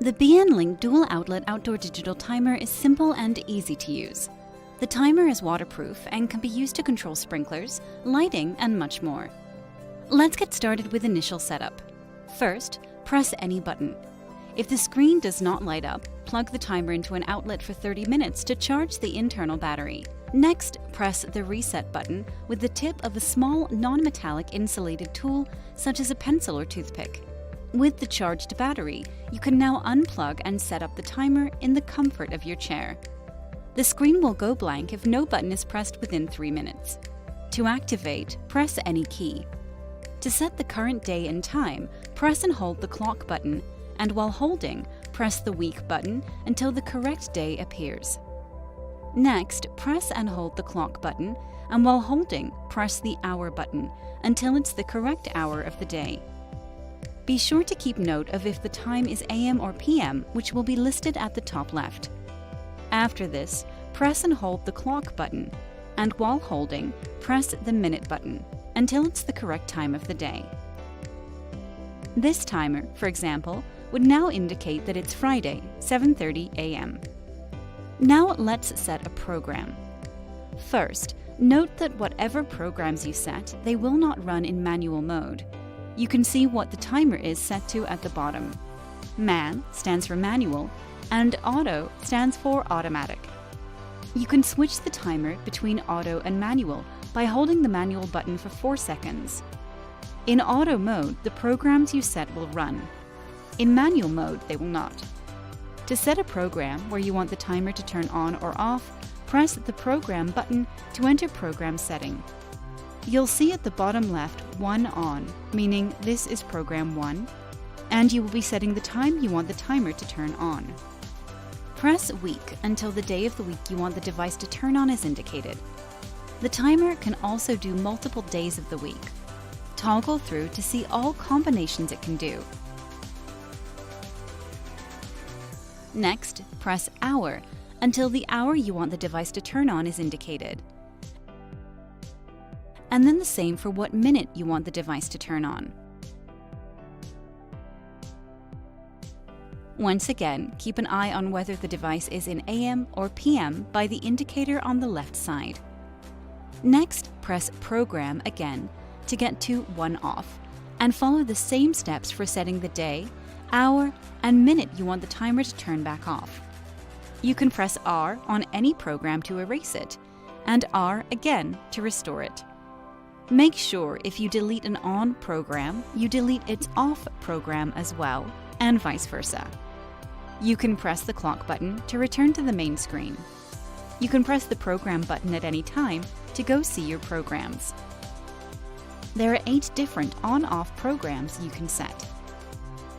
The BN-Link dual outlet outdoor digital timer is simple and easy to use. The timer is waterproof and can be used to control sprinklers, lighting, and much more. Let's get started with initial setup. First, press any button. If the screen does not light up, plug the timer into an outlet for 30 minutes to charge the internal battery. Next, press the reset button with the tip of a small non-metallic insulated tool such as a pencil or toothpick. With the charged battery, you can now unplug and set up the timer in the comfort of your chair. The screen will go blank if no button is pressed within 3 minutes. To activate, press any key. To set the current day and time, press and hold the clock button, and while holding, press the week button until the correct day appears. Next, press and hold the clock button, and while holding, press the hour button until it's the correct hour of the day. Be sure to keep note of if the time is AM or PM, which will be listed at the top left. After this, press and hold the clock button, and while holding, press the minute button until it's the correct time of the day. This timer, for example, would now indicate that it's Friday, 7:30 AM. Now let's set a program. First, note that whatever programs you set, they will not run in manual mode. You can see what the timer is set to at the bottom. MAN stands for manual, and Auto stands for automatic. You can switch the timer between auto and manual by holding the manual button for 4 seconds. In auto mode, the programs you set will run. In manual mode, they will not. To set a program where you want the timer to turn on or off, press the Program button to enter program setting. You'll see at the bottom left 1 on, meaning this is program 1, and you will be setting the time you want the timer to turn on. Press week until the day of the week you want the device to turn on is indicated. The timer can also do multiple days of the week. Toggle through to see all combinations it can do. Next, press hour until the hour you want the device to turn on is indicated. And then the same for what minute you want the device to turn on. Once again, keep an eye on whether the device is in AM or PM by the indicator on the left side. Next, press Program again to get to 1 off, and follow the same steps for setting the day, hour, and minute you want the timer to turn back off. You can press R on any program to erase it, and R again to restore it. Make sure if you delete an on program, you delete its off program as well, and vice versa. You can press the clock button to return to the main screen. You can press the Program button at any time to go see your programs. There are 8 different on-off programs you can set.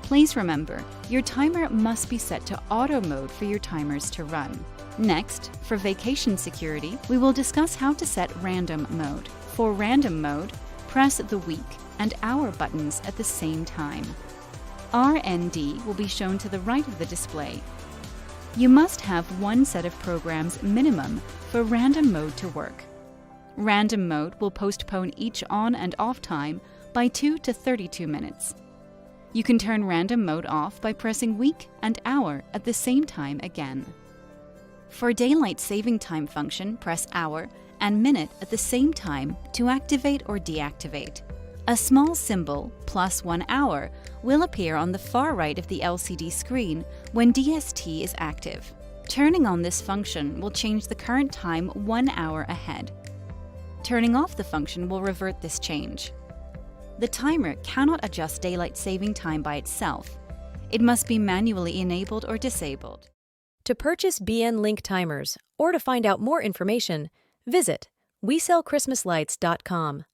Please remember, your timer must be set to auto mode for your timers to run. Next, for vacation security, we will discuss how to set random mode. For random mode, press the week and hour buttons at the same time. RND will be shown to the right of the display. You must have 1 set of programs minimum for random mode to work. Random mode will postpone each on and off time by 2 to 32 minutes. You can turn random mode off by pressing week and hour at the same time again. For daylight saving time function, press hour and minute at the same time to activate or deactivate. A small symbol, +1 hour, will appear on the far right of the LCD screen when DST is active. Turning on this function will change the current time 1 hour ahead. Turning off the function will revert this change. The timer cannot adjust daylight saving time by itself. It must be manually enabled or disabled. To purchase BN-Link timers or to find out more information, visit WeSellChristmasLights.com.